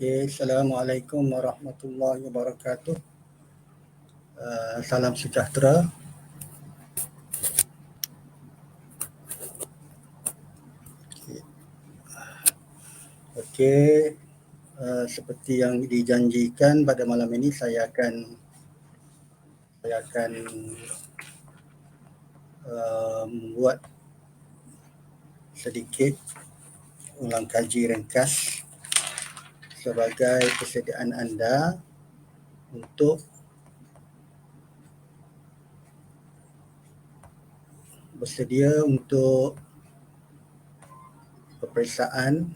Okey, Assalamualaikum warahmatullahi wabarakatuh. Salam sejahtera. Okey, seperti yang dijanjikan pada malam ini saya akan membuat sedikit ulang kaji ringkas sebagai persediaan anda untuk bersedia untuk peperiksaan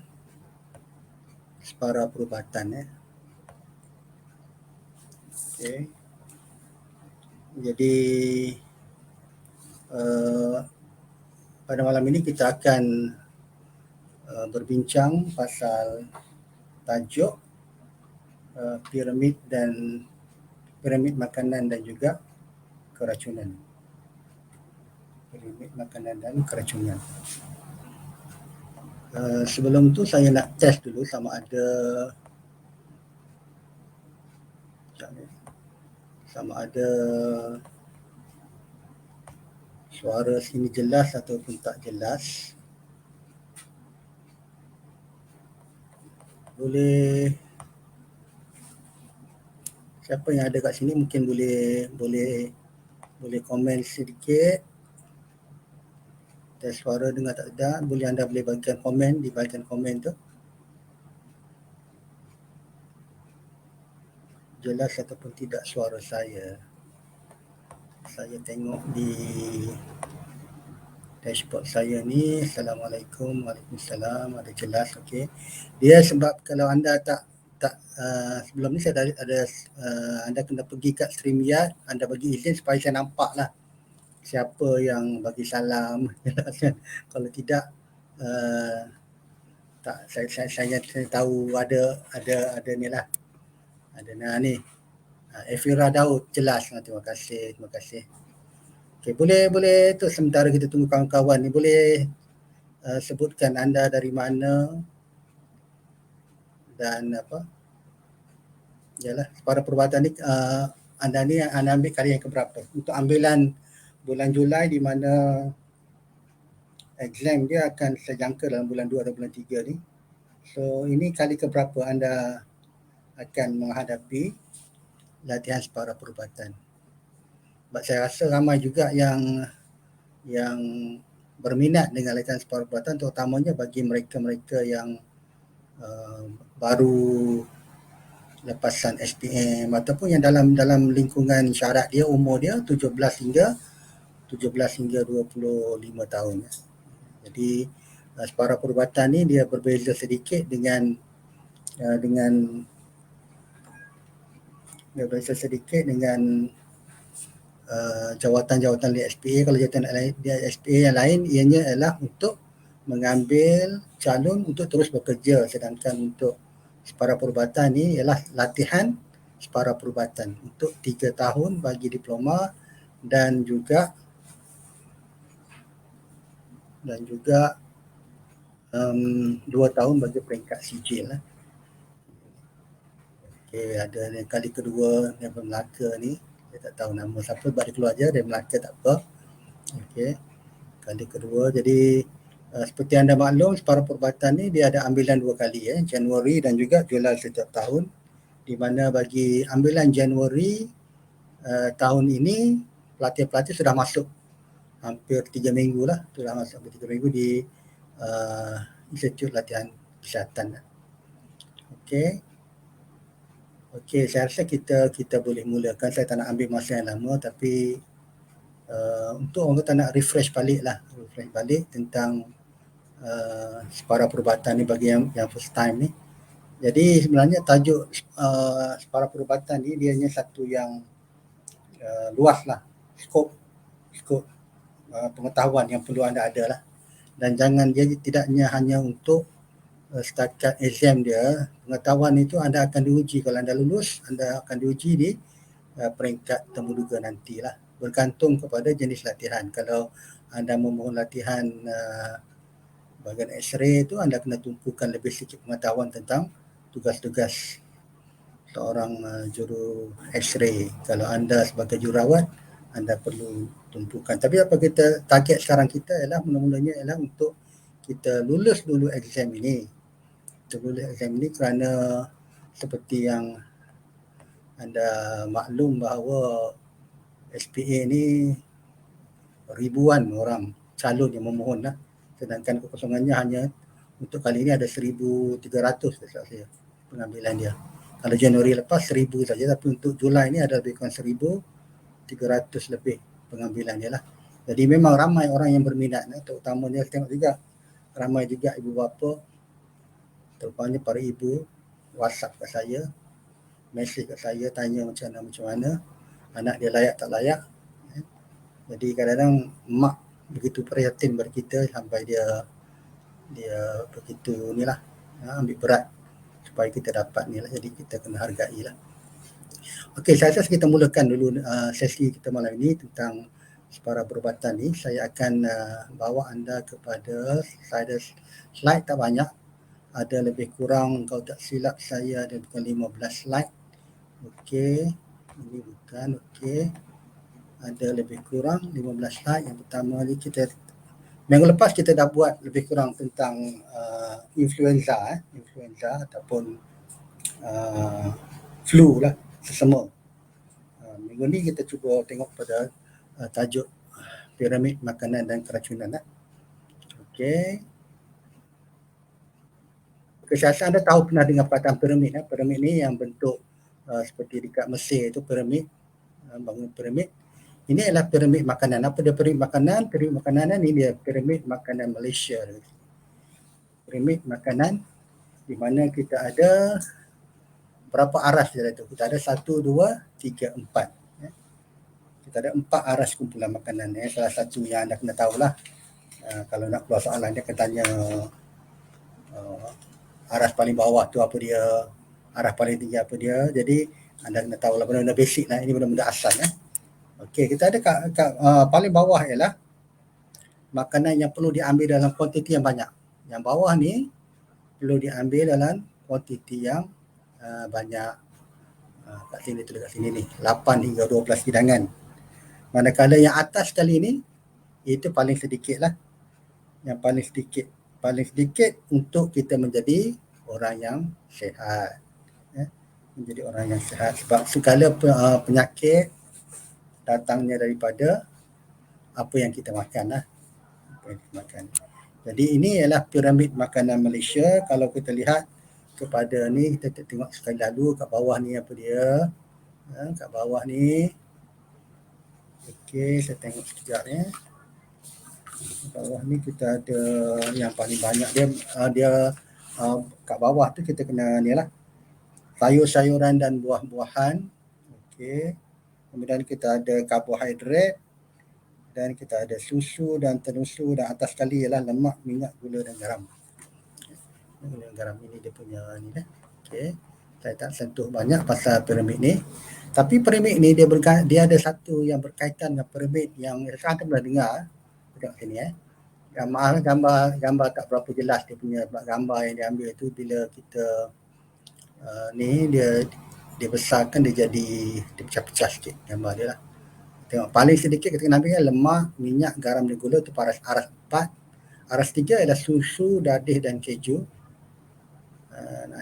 separa perubatan. Okey. Jadi pada malam ini kita akan berbincang pasal tajuk piramid makanan dan juga keracunan. Piramid makanan dan keracunan. Sebelum tu saya nak test dulu sama ada suara sini jelas ataupun tak jelas. Boleh, siapa yang ada kat sini mungkin boleh komen sedikit. Test suara dengar tak sedap, anda boleh bagikan komen di bahagian komen tu. Jelas ataupun tidak suara saya. Saya tengok di dashboard saya ni. Assalamualaikum, waalaikumsalam, ada jelas. Okey. Dia sebab kalau anda tak sebelum ni saya ada anda kena pergi kat StreamYard, anda bagi izin supaya saya nampak lah siapa yang bagi salam. Kalau tidak tak saya tahu ada ni lah. Ada ni. Efira Daud, jelas. Terima kasih. Okey, boleh tu sementara kita tunggu kawan-kawan ni, boleh sebutkan anda dari mana dan apa? Yalah, separa perubatan ni anda ambil kali yang keberapa? Untuk ambilan bulan Julai di mana exam dia akan sejangka dalam bulan 2 atau bulan 3 ni. So ini kali keberapa anda akan menghadapi latihan separa perubatan? Sebab saya rasa ramai juga yang berminat dengan latihan separa perubatan, terutamanya bagi mereka-mereka yang baru lepasan SPM ataupun yang dalam lingkungan syarat dia, umur dia 17 hingga 25 tahun. Jadi separa perubatan ni dia berbeza sedikit dengan jawatan-jawatan di SPA. Kalau jawatan di SPA yang lain ianya adalah untuk mengambil calon untuk terus bekerja, sedangkan untuk separa perubatan ni ialah latihan separa perubatan untuk 3 tahun bagi diploma dan juga 2 tahun bagi peringkat sijil lah. Okey, ada yang kali kedua daripada Melaka ni, saya tak tahu nama siapa, sebab dia keluar je dari Melaka, tak apa. Okey, kali kedua. Jadi seperti anda maklum, separa perubatan ni dia ada ambilan 2 kali, Januari dan juga Julai setiap tahun, di mana bagi ambilan Januari tahun ini pelatih-pelatih sudah masuk hampir 3 minggu lah, sudah masuk 3 minggu di Institut Latihan Kesihatan. Okey, saya rasa kita boleh mulakan. Saya tak nak ambil masa yang lama, tapi untuk orang kata nak refresh balik tentang separa perubatan ni bagi yang first time ni. Jadi sebenarnya tajuk separa perubatan ni dia hanya satu yang luas lah, skop pengetahuan yang perlu anda ada lah. Dan jangan dia tidaknya hanya untuk setakat exam dia. Pengetahuan itu anda akan diuji. Kalau anda lulus, anda akan diuji di peringkat temuduga nantilah, bergantung kepada jenis latihan. Kalau anda memohon latihan bahagian X-ray itu, anda kena tumpukan lebih sikit pengetahuan tentang tugas-tugas seorang juru X-ray. Kalau anda sebagai jururawat, anda perlu tumpukan. Tapi apa kita target sekarang kita ialah mula-mulanya ialah untuk kita lulus dulu exam ini. Kita lulus exam ini kerana seperti yang anda maklum bahawa SPA ni ribuan orang calon yang memohon lah. Sedangkan kekosongannya hanya untuk kali ini ada 1,300 saya pengambilan dia. Kalau Januari lepas 1,000 saja, tapi untuk Julai ni ada lebih kurang 1,300 lebih pengambilan dia lah. Jadi memang ramai orang yang berminat, terutamanya saya tengok juga ramai juga ibu bapa, terutamanya para ibu WhatsApp kat saya, mesej kat saya tanya macam mana anak dia layak tak layak. Jadi kadang-kadang mak begitu prihatin pada kita sampai dia begitu ni lah, ambil berat supaya kita dapat ni lah. Jadi kita kena hargai lah. Okey, saya rasa kita mulakan dulu sesi kita malam ini tentang separa perubatan ni. Saya akan bawa anda kepada slide tak banyak. Ada lebih kurang, kalau tak silap saya ada bukan 15 slide. Okey, ini bukan, okey. Ada lebih kurang 15 slide. Yang pertama ni kita minggu lepas kita dah buat lebih kurang tentang influenza ataupun flu lah, sesama. Minggu ni kita cuba tengok pada tajuk piramid makanan dan keracunan lah. Okey. Saya rasa anda tahu pernah dengar perkataan piramid. Piramid ni yang bentuk seperti dekat Mesir itu piramid, bangun piramid. Ini adalah piramid makanan. Apa dia piramid makanan? Piramid makanan ni dia piramid makanan Malaysia. Piramid makanan di mana kita ada berapa aras dia itu? Kita ada 1, 2, 3, 4. Kita ada 4 aras kumpulan makanan. Salah satu yang anda kena tahulah. Kalau nak keluar soalan dia akan tanya aras paling bawah tu apa dia, aras paling tinggi apa dia. Jadi anda kena tahulah benda-benda basic lah. Ini benda-benda asal. Okey, kita ada paling bawah ialah makanan yang perlu diambil dalam kuantiti yang banyak. Yang bawah ni perlu diambil dalam kuantiti yang banyak. Kat sini tulis kat sini ni 8 hingga 12 hidangan. Manakala yang atas kali ni itu paling sedikit lah. Yang paling sedikit untuk kita menjadi orang yang sihat. Menjadi orang yang sihat sebab segala penyakit datangnya daripada apa yang kita makan lah. Apa yang kita makan. Jadi ini ialah piramid makanan Malaysia. Kalau kita lihat kepada ni, kita tengok sekali lalu kat bawah ni apa dia. Kat bawah ni. Okey, saya tengok sekejap ya. Kat bawah ni kita ada yang paling banyak dia kat bawah tu kita kena ni lah. Sayur-sayuran dan buah-buahan. Okey. Kemudian kita ada karbohidrat dan kita ada susu dan tenusu, dan atas sekali ialah lemak, minyak, gula dan garam. Gula dan garam ini dia punya ni dah. Okey. Saya tak sentuh banyak pasal piramid ni. Tapi piramid ni dia ada satu yang berkaitan dengan piramid yang saya pernah dengar. Tengok sini gambar tak berapa jelas dia punya gambar yang diambil itu bila kita ni dia besarkan dia jadi dia pecah-pecah sikit gambar dia lah. Tengok paling sedikit kita kena ambil lemak, minyak, garam dan gula itu aras 4. Aras 3 adalah susu, dadih dan keju.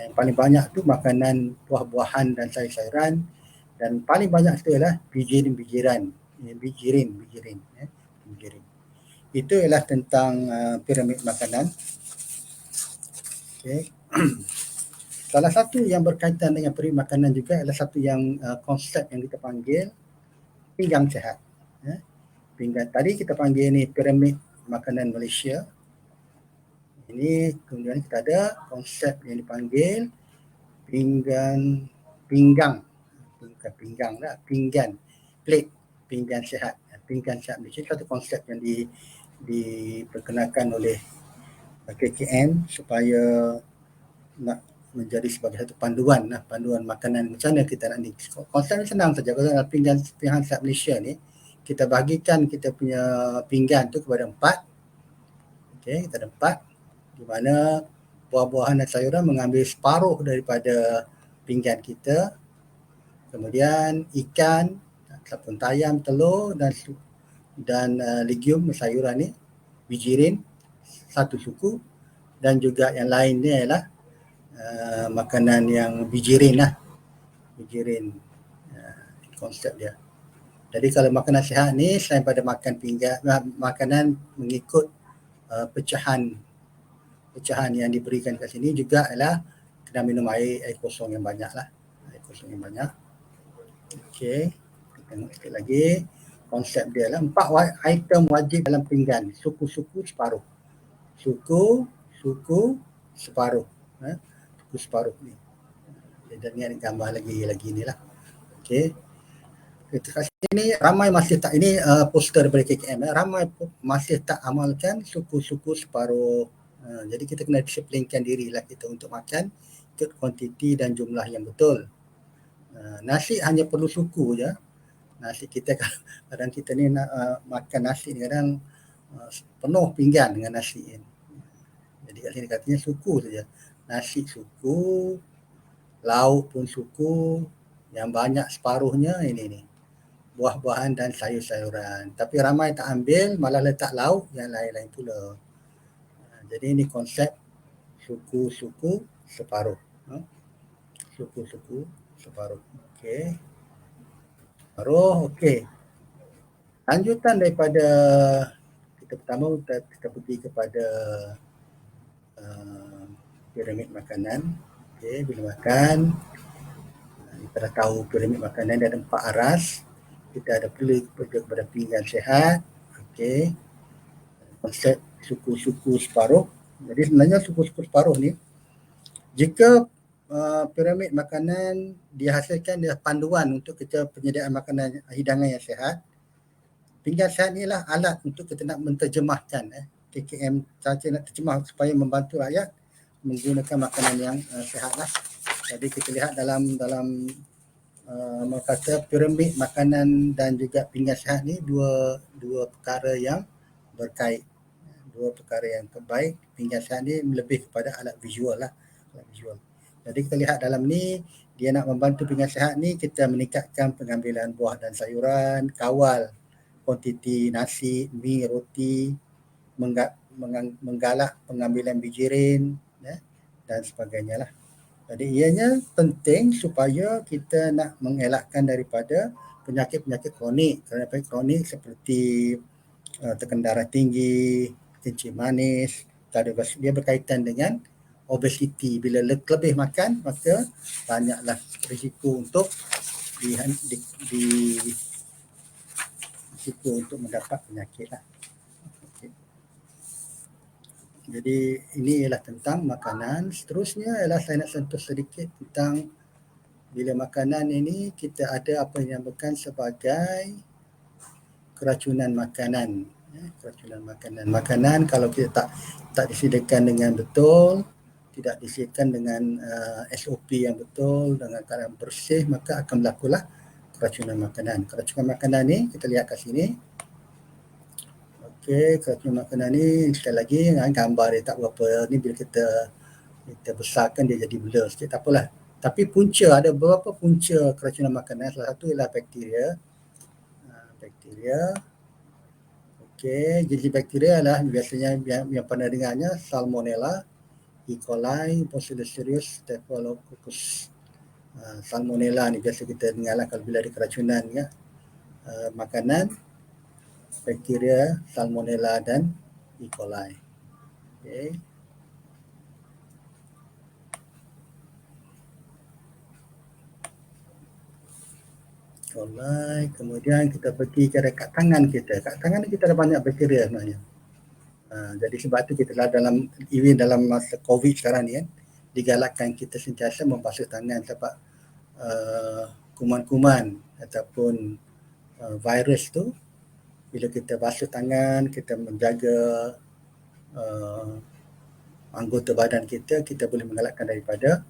Yang paling banyak tu makanan buah-buahan dan sayur-sayuran, dan paling banyak itu adalah bijiran. Itu ialah tentang piramid makanan. Okey. Salah satu yang berkaitan dengan piramid makanan juga adalah satu yang konsep yang kita panggil pinggang sihat. Pinggang tadi kita panggil ni piramid makanan Malaysia. Ini kemudian kita ada konsep yang dipanggil pinggan, bukan pinggang lah, pinggan, plate, pinggan sihat. Pinggan sihat Malaysia satu konsep yang diperkenalkan oleh KKM supaya nak menjadi sebagai satu panduan makanan macam mana kita nak ni. Konsep ni senang saja. Kalau pinggan sihat Malaysia ni, kita bahagikan kita punya pinggan tu kepada 4. Okey, kita ada 4 di mana buah-buahan dan sayuran mengambil separuh daripada pinggan kita. Kemudian ikan ataupun ayam, telur dan legium sayuran ni, bijirin satu suku, dan juga yang lainnya ialah makanan yang bijirin lah. Bijirin konsep dia. Jadi kalau makanan sihat ni selain pada makan pinggan, makanan mengikut pecahan yang diberikan kat sini juga ialah kena minum air kosong yang banyak lah. Air kosong yang banyak. Okey, kita tengok sikit lagi. Konsep dia lah 4 item wajib dalam pinggan. Suku-suku separuh. Suku separuh. Suku separuh ni. Dan ni ada gambar lagi ni lah. Okey. Kita kat sini ramai masih tak, ini poster daripada KKM. Ramai masih tak amalkan suku-suku separuh. Jadi kita kena disiplinkan dirilah kita untuk makan ikut kuantiti dan jumlah yang betul. Nasi hanya perlu suku je. Nasi kita kadang kita ni nak makan nasi ni kadang penuh pinggan dengan nasi ni. Jadi kat sini katanya suku saja. Nasi suku, lauk pun suku, yang banyak separuhnya ini ni. Buah-buahan dan sayur-sayuran. Tapi ramai tak ambil, malah letak lauk yang lain-lain pula. Jadi ini konsep suku-suku separuh. Suku-suku separuh. Okey. Separuh, okey. Lanjutan daripada kita pertama, kita pergi kepada piramid makanan. Okey, bila makan, kita dah tahu piramid makanan dia ada 4 aras. Kita ada perlu kepada pinggan sihat. Okey. Konsep suku-suku separuh. Jadi sebenarnya suku-suku separuh ni, jika piramid makanan dihasilkan dia panduan untuk kita penyediaan makanan hidangan yang sihat, pinggan sihat ni lah alat untuk kita nak menterjemahkan KKM saja nak terjemah supaya membantu rakyat menggunakan makanan yang sihat lah. Jadi kita lihat dalam kata piramid makanan dan juga pinggan sihat ni dua perkara yang berkait. Dua perkara yang terbaik. Pinggan sihat ni lebih kepada alat visual lah. Alat visual. Jadi kita lihat dalam ni, dia nak membantu pinggan sihat ni, kita meningkatkan pengambilan buah dan sayuran, kawal kuantiti nasi, mi, roti, menggalak pengambilan bijirin dan sebagainya lah. Jadi ianya penting supaya kita nak mengelakkan daripada penyakit-penyakit kronik. Penyakit kronik seperti tekanan darah tinggi, kencing manis, dia berkaitan dengan obesiti. Bila lebih makan, maka banyaklah risiko untuk risiko untuk mendapat penyakit lah. Okay. Jadi ini ialah tentang makanan. Seterusnya ialah saya nak sentuh sedikit tentang bila makanan ini kita ada apa yang dinamakan sebagai keracunan makanan. Keracunan makanan. Makanan kalau kita tak disediakan dengan betul, tidak disediakan dengan SOP yang betul, dengan keadaan bersih, maka akan berlakulah keracunan makanan. Keracunan makanan ni kita lihat kat sini. Okey, keracunan makanan ni sekali lagi gambar dia tak berapa ni, bila kita besarkan dia jadi blur sikit, tak apalah. Tapi punca, ada beberapa punca keracunan makanan. Salah satu ialah bakteria. Bakteria. Okey, jenis bakteria adalah biasanya yang pernah dengarnya Salmonella, E. coli, Bacillus staphylococcus. Salmonella ni biasa kita dengarlah kalau bila ada keracunan ya. Makanan, bakteria, Salmonella dan E. coli. Okey. Kemudian kita pergi ke dekat tangan kita. Kat tangan kita ada banyak bakteria sebenarnya. Jadi sebab tu kita dalam masa COVID sekarang ni kan, digalakkan kita sentiasa membasuh tangan sebab kuman-kuman ataupun virus tu, bila kita basuh tangan, kita menjaga anggota badan kita boleh mengelakkan daripada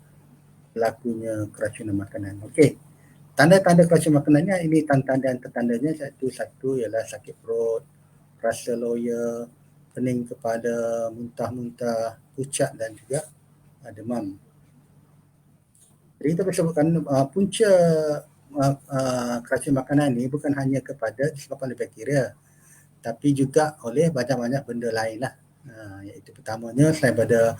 berlakunya keracunan makanan. Okey. Tanda-tanda keracunan makanannya ini tanda-tandanya satu ialah sakit perut, rasa loya, pening kepala, muntah-muntah, pucat dan juga demam. Jadi kita boleh sebutkan punca keracunan makanan ni bukan hanya kepada disebabkan oleh bakteria, tapi juga oleh banyak-banyak benda lain lah. Iaitu pertamanya selain pada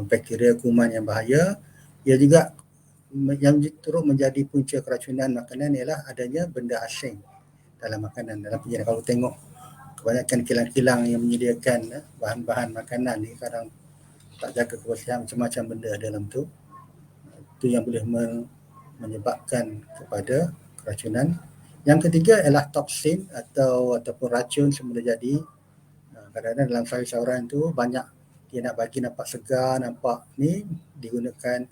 bakteria kuman yang bahaya, ia juga yang turut menjadi punca keracunan makanan ialah adanya benda asing dalam makanan, dalam penjara. Kalau tengok kebanyakan kilang-kilang yang menyediakan bahan-bahan makanan ni kadang tak jaga kebersihan, macam-macam benda dalam tu. Itu yang boleh menyebabkan kepada keracunan. Yang ketiga ialah toksin ataupun racun semula jadi. Kadang-kadang dalam sayur-sayuran tu banyak dia nak bagi nampak segar, nampak ni digunakan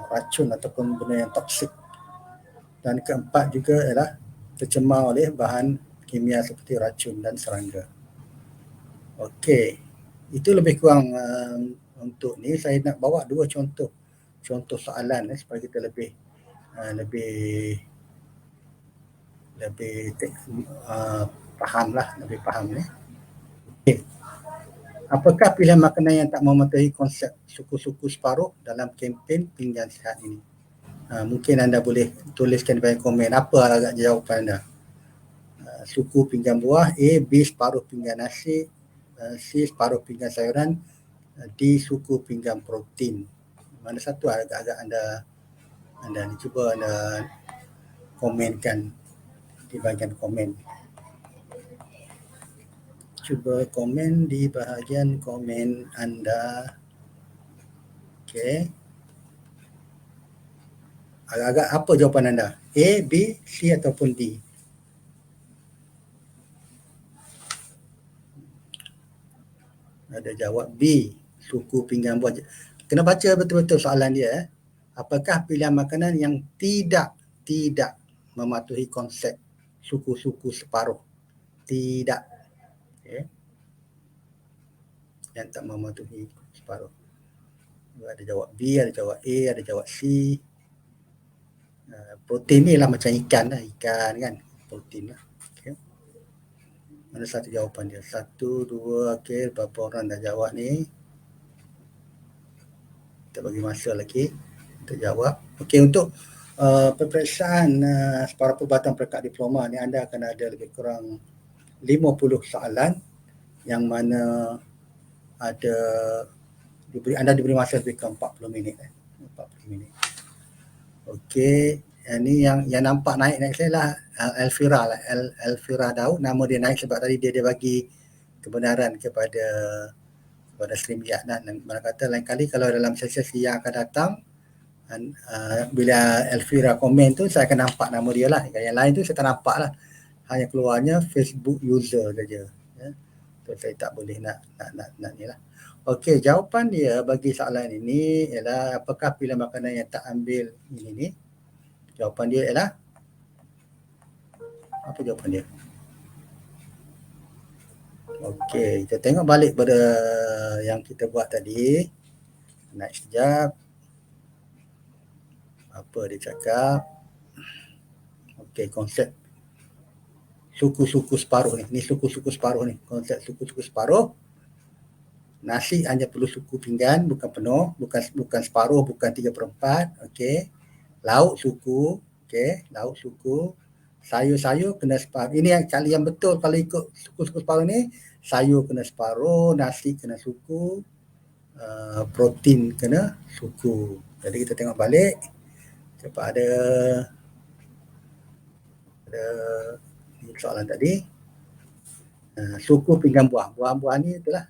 racun ataupun benda yang toksik. Dan keempat juga ialah tercemar oleh bahan kimia seperti racun dan serangga. Okey, itu lebih kurang untuk ni saya nak bawa dua contoh soalan supaya kita lebih faham ni. Okay. Apakah pilihan makanan yang tak mematuhi konsep suku-suku separuh dalam kempen pinggan sihat ini? Mungkin anda boleh tuliskan di bahagian komen apa agak jawapan anda. Suku pinggan buah, A, B separuh pinggan nasi, C separuh pinggan sayuran, D suku pinggan protein. Mana satu agak-agak anda ni cuba anda komenkan di bahagian komen. Cuba komen di bahagian komen anda. Okey. Agak-agak apa jawapan anda? A, B, C ataupun D? Ada jawab B, suku pinggan buah. Kena baca betul-betul soalan dia. Apakah pilihan makanan yang tidak mematuhi konsep suku-suku separuh? Tidak. Okay. Yang tak mematuhi separuh. Ada jawab B, ada jawab A, ada jawab C. Protein ni lah macam ikan lah. Ikan kan, protein lah. Okay. Mana satu jawapan dia? 1, 2, okey. Berapa orang dah jawab ni? Kita bagi masa lagi untuk jawab. Okey, untuk peperiksaan separuh perubatan peringkat diploma ni anda akan ada lebih kurang 50 soalan yang mana ada anda diberi masa lebih kurang 40 minit. 40 minit. Okey, ini yang nampak naik saya lah Elvira lah. Elvira Daud, nama dia naik sebab tadi dia bagi kebenaran kepada Sri Miat. Dan mana kata lain kali kalau dalam sesi yang akan datang bila Elvira komen tu saya akan nampak nama dia lah. Yang lain tu saya tak nampak lah. Hanya keluarnya Facebook user saja. Ya. So, saya tak boleh nak ni lah. Okey, jawapan dia bagi soalan ini ialah apakah pilihan makanan yang tak ambil ini ni? Jawapan dia ialah apa jawapan dia? Okey, kita tengok balik pada yang kita buat tadi. Naik sekejap. Apa dia cakap? Okey, konsep suku-suku separuh ni. Ni suku-suku separuh ni. Konsep suku-suku separuh. Nasi hanya perlu suku pinggan, bukan penuh, bukan separuh, bukan 3/4. Okey. Lauk suku, okey, lauk suku. Sayur-sayur kena separuh. Ini yang kali yang betul kalau ikut suku-suku separuh ni, sayur kena separuh, nasi kena suku, protein kena suku. Jadi kita tengok balik kepada soalan tadi. Suku pinggan buah. Buah-buah ni itulah.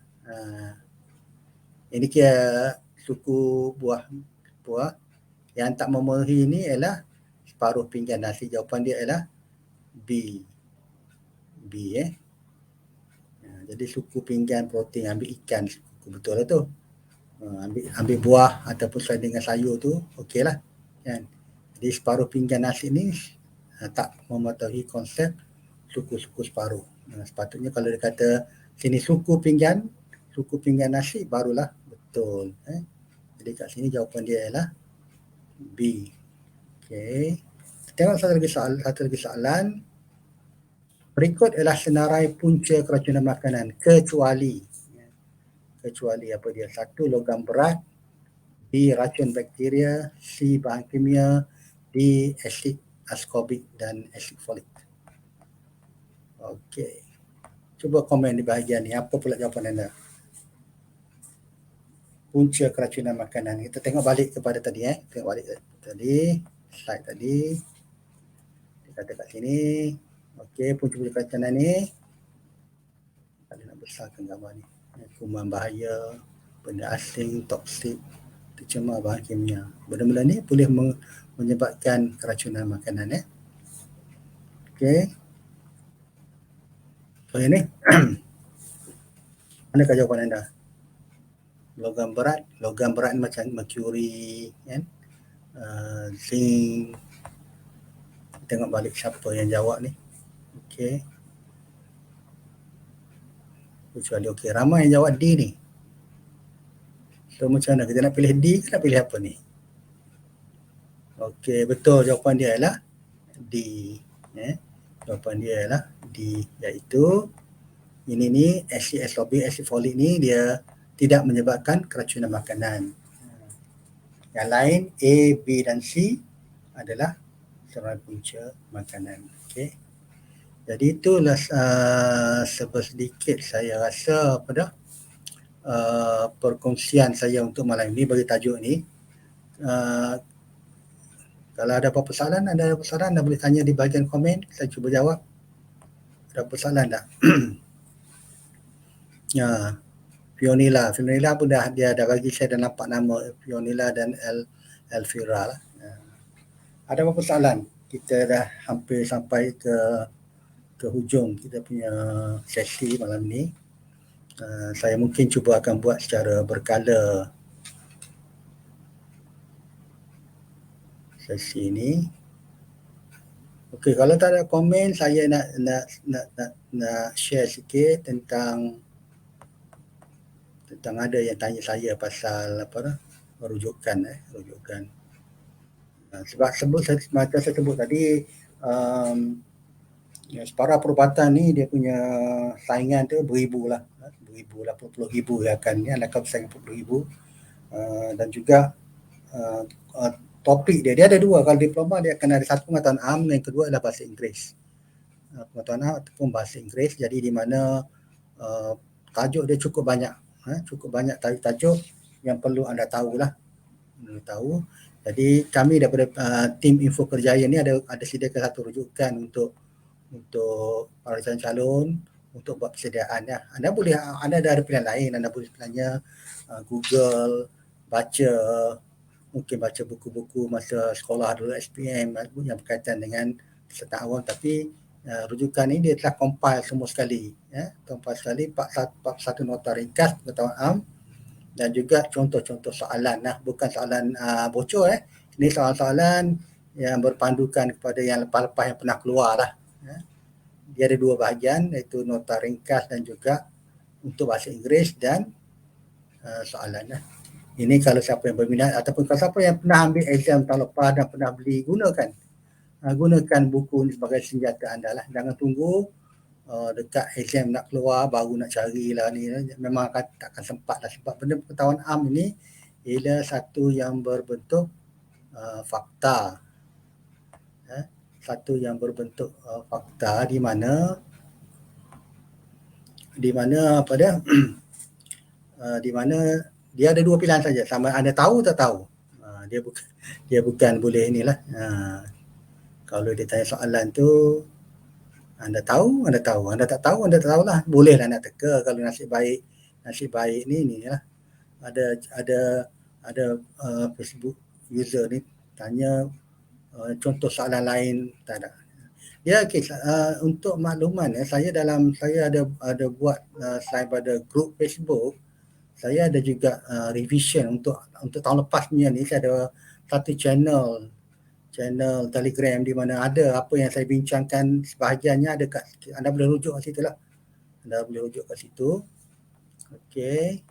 Ini kira suku buah yang tak memenuhi ni ialah separuh pinggan nasi. Jawapan dia ialah B. Jadi suku pinggan protein, ambil ikan suku betul lah tu. Ambil buah ataupun sesuai dengan sayur tu okey lah kan. Jadi separuh pinggan nasi ni tak mematuhi konsep suku-suku separuh. Sepatutnya kalau dia kata sini suku pinggan nasi barulah betul. Jadi kat sini jawapan dia ialah B. Okey. Tengok satu lagi soalan. Berikut ialah senarai punca keracunan makanan kecuali kecuali apa dia? 1 logam berat, B racun bakteria, C bahan kimia, D asid ascorbic dan asid folik. Okey. Cuba komen di bahagian ni, apa pula jawapan anda? Punca keracunan makanan. Kita tengok balik kepada tadi tengok balik tadi, slide tadi. Dia kata kat sini, okey, punca-punca keracunan ni ada nak besarkan gambar ni. Kuman bahaya, benda asing, toksik, tercemar bahan kimia. Benda-benda ni boleh menyebabkan keracunan makanan Okey. So ini manakah jawapan anda? Logam berat macam mercury kan, zinc. Tengok balik siapa yang jawab ni. Okey. Kecuali okey, ramai yang jawab D ni. So macam mana? Kita nak pilih D ke nak pilih apa ni? Okey, betul, jawapan dia ialah D. Jawapan dia ialah D, iaitu ini ni asid ascorbic, asid folik ni dia tidak menyebabkan keracunan makanan. Yang lain A, B dan C adalah sebagai punca makanan. Okey. Jadi itulah sedikit saya rasa perkongsian saya untuk malam ini bagi tajuk ni. Kalau ada apa-apa soalan, anda boleh tanya di bahagian komen, saya cuba jawab. Ada apa soalan tak? Ya. Fionila pun dia dah bagi saya, dah nampak nama Fionila dan Elvira lah. Ada apa soalan? Kita dah hampir sampai ke hujung kita punya sesi malam ni. Saya mungkin cuba akan buat secara berkala sesi ini. Okey, kalau tak ada komen, saya nak share sikit tentang ada yang tanya saya pasal rujukan. Sebab macam saya sebut tadi, separa perubatan ni dia punya saingan tu beribu lah, puluh ribu yang akan bersaing 40,000. Dan juga topik dia ada dua. Kalau diploma dia akan ada satu pengetahuan am, yang kedua adalah bahasa Inggeris. Pengetahuan am ataupun bahasa Inggeris, jadi di mana tajuk dia cukup banyak tajuk yang perlu anda tahulah. Jadi kami daripada tim Info Kerjaya ni ada sediakan satu rujukan untuk para calon untuk buat persediaan. Anda ada pilihan lain, anda boleh tanya Google, mungkin baca buku-buku masa sekolah dulu SPM yang berkaitan dengan peserta awam, tapi rujukan ini dia telah compile semua sekali, satu nota ringkas pengetahuan am dan juga contoh-contoh soalan bukan soalan bocor ini soalan-soalan yang berpandukan kepada yang lepas-lepas yang pernah keluar lah. Dia ada dua bahagian, iaitu nota ringkas dan juga untuk bahasa Inggeris dan soalan. Ini kalau siapa yang berminat ataupun kalau siapa yang pernah ambil exam tahun lepas dan pernah beli, gunakan buku ini sebagai senjata anda lah. Jangan tunggu dekat exam nak keluar baru nak carilah ni. Memang takkan sempat lah, sebab benda pengetahuan am ini ialah satu yang berbentuk fakta. Satu yang berbentuk fakta di mana di mana dia ada dua pilihan saja, sama anda tahu tak tahu. Dia bukan boleh inilah. Kalau dia tanya soalan tu, anda tahu, anda tak tahu, anda tak tahulah. Bolehlah nak teka kalau nasib baik ni lah. Ada Facebook user ni tanya contoh soalan lain, tak ada. Ya, okay. Untuk makluman saya ada buat selain pada grup Facebook, saya ada juga revision untuk tahun lepas punya ni. Saya ada satu channel Telegram di mana ada apa yang saya bincangkan, sebahagiannya ada anda boleh rujuk kat situ lah. Okey.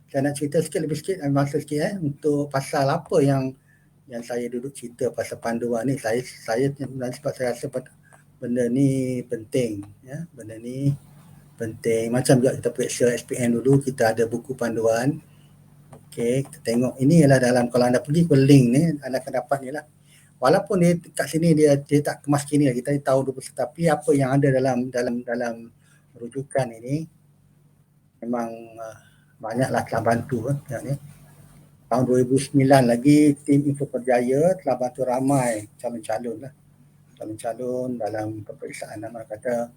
Saya nak cerita lebih sikit, ambil masa sikit untuk pasal apa yang saya duduk cerita pasal panduan ni. Saya sebab saya rasa benda ni penting, benda ni penting. Macam juga kita periksa SPM dulu, kita ada buku panduan. Okey, kita tengok ini ialah dalam, kalau anda pergi ke link ni, anda akan dapat ni lah. Walaupun dia kat sini dia tak kemas kini lagi, kita tahu dulu, tapi apa yang ada dalam rujukan ini memang banyaklah telah bantu kan ni. Tahun 2009 lagi tim Info Perjaya telah bantu ramai calon-calon dalam peperiksaan nama kata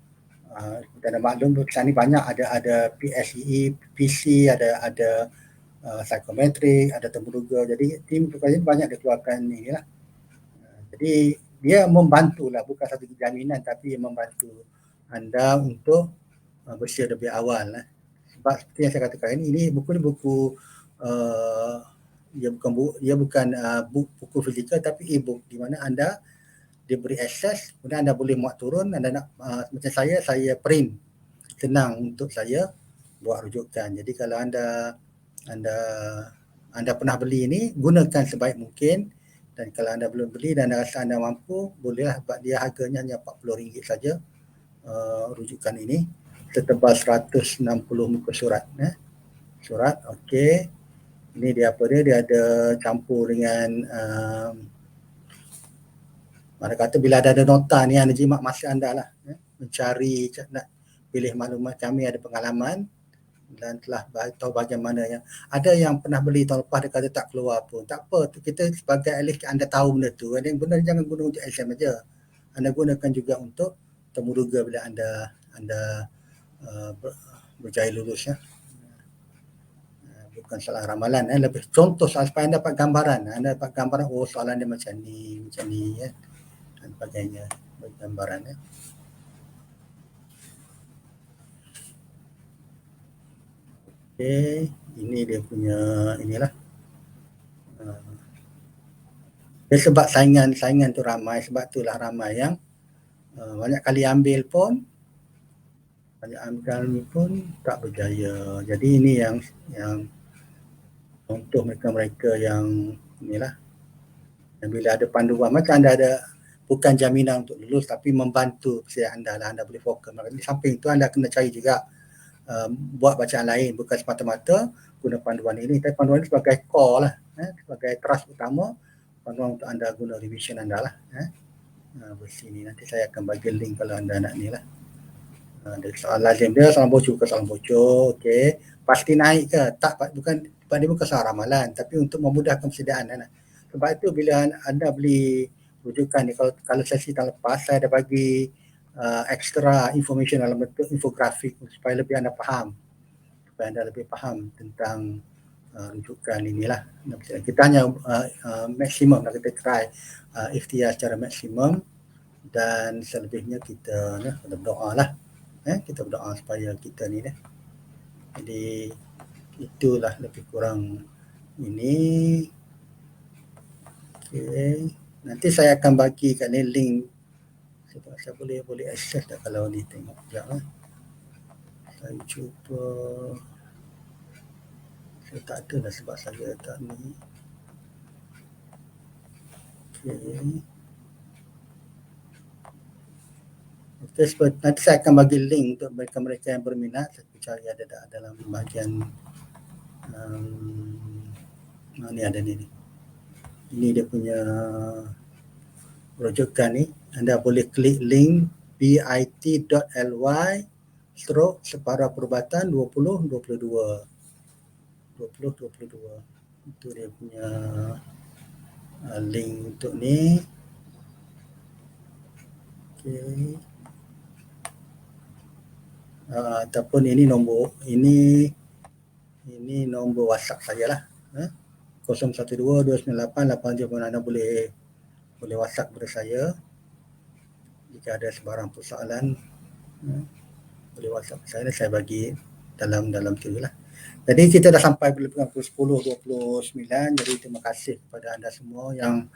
dan maklum peperiksaan ni banyak, ada PSEE, PC, ada psikometrik, ada temuduga. Jadi tim Info Perjaya banyak dikeluarkan ni lah. Jadi dia membantulah, bukan satu jaminan, tapi dia membantu anda untuk bersedia lebih awal lah. Sebab seperti yang saya katakan, ini buku ni buku dia bukan buku fizikal tapi e-book, di mana anda diberi akses, kemudian anda boleh muat turun. Anda nak macam saya print, senang untuk saya buat rujukan. Jadi kalau anda pernah beli ini, gunakan sebaik mungkin. Dan kalau anda belum beli dan anda rasa anda mampu, bolehlah, sebab dia harganya hanya RM40 saja rujukan ini, setebal 160 muka surat. Surat, okey. Ini dia apa dia? Dia ada campur dengan mana kata bila ada nota ni, anda jimat masa anda lah mencari, nak pilih maklumat. Kami ada pengalaman dan telah tahu bagaimana yang ada yang pernah beli tahun lepas, dia kata tak keluar pun. Tak apa, kita sebagai ahli anda tahu benda tu. Yang benar jangan guna untuk exam saja. Anda gunakan juga untuk temuduga bila anda berjaya lulus ya. Bukan soalan ramalan, lebih contoh soalan supaya anda dapat gambaran. Anda dapat gambaran, oh soalan dia macam ni ya, dan sebagainya, bagi gambaran ya. Okey, ini dia punya inilah. Dia sebab saingan tu ramai, sebab itulah ramai yang banyak kali ambil pun tak berjaya. Jadi ini yang untuk mereka yang inilah, yang bila ada panduan, macam anda ada, bukan jaminan untuk lulus tapi membantu kesihatan anda lah, anda boleh fokus. Di samping tu anda kena cari juga buat bacaan lain, bukan semata-mata guna panduan ini, tapi panduan ini sebagai core lah, sebagai trust utama, panduan untuk anda guna revision anda lah. Versi ni nanti saya akan bagi link kalau anda nak ni lah. Ada soalan lazim dia, soalan bocor ke soalan bocor, okey. Pasti naik ke? Tak, bukan, dia bukan soalan ramalan, tapi untuk memudahkan persediaan. Sebab itu bila anda beli rujukan ni, kalau sesi tahun lepas, saya ada bagi extra information dalam bentuk infografik supaya lebih anda faham, tentang rujukan inilah. Kita hanya maksimum, kita try ikhtiar secara maksimum, dan selebihnya kita berdoa lah. Kita berdoa supaya kita ni jadi itulah lebih kurang ini. Okey, nanti saya akan bagi kat ni link, sebab saya boleh akses tak kalau ni, tengok sekejap saya cuba. Saya tak ada lah sebab saya tak ni. Okey. Nanti saya akan bagi link untuk mereka-mereka yang berminat. Saya cari ada dalam bahagian ni ada ni. Ini dia punya rujukan ni. Anda boleh klik link bit.ly/separuh perubatan 2022. Itu dia punya link untuk ni. Okey. Ataupun ini nombor WhatsApp saya lah. 0122988796. Anda boleh WhatsApp kepada saya jika ada sebarang persoalan. Boleh WhatsApp saya, saya bagi dalam tu lah. Jadi kita dah sampai pukul 10.29. Jadi terima kasih kepada anda semua yang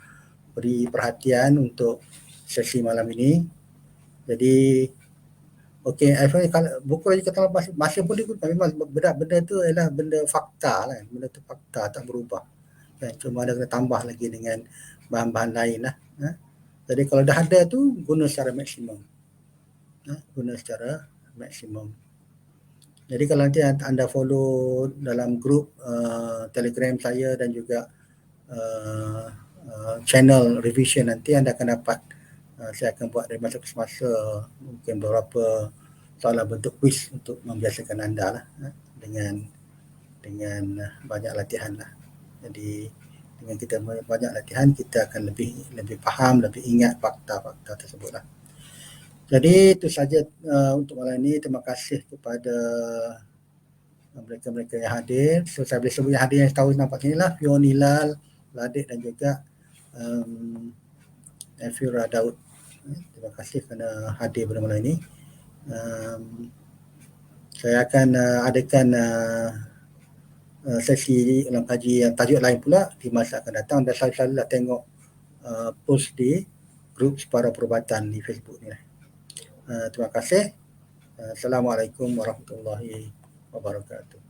beri perhatian untuk sesi malam ini. Jadi okey, kalau buku lagi kata masih boleh guna. Memang benda tu ialah benda fakta lah. Benda tu fakta, tak berubah. Cuma ada kena tambah lagi dengan bahan-bahan lain lah. Jadi kalau dah ada tu, guna secara maksimum. Jadi kalau nanti anda follow dalam grup Telegram saya dan juga channel revision, nanti anda akan dapat saya akan buat dari masa ke semasa mungkin beberapa soalan bentuk quiz untuk membiasakan anda lah dengan banyak latihan lah. Jadi dengan kita banyak latihan, kita akan lebih faham, lebih ingat fakta-fakta tersebut lah. Jadi itu saja untuk malam ini. Terima kasih kepada mereka-mereka yang hadir. So, saya boleh sebut yang hadir yang tahu nampak sini lah, Fion Hilal, Ladik dan juga Afira Daud. Terima kasih kerana hadir pada malam ini. Saya akan adakan sesi ulang kaji yang tajuk lain pula di masa akan datang, dan saya selalulah tengok post di grup Separa Perubatan di Facebook ni. Terima kasih. Assalamualaikum warahmatullahi wabarakatuh.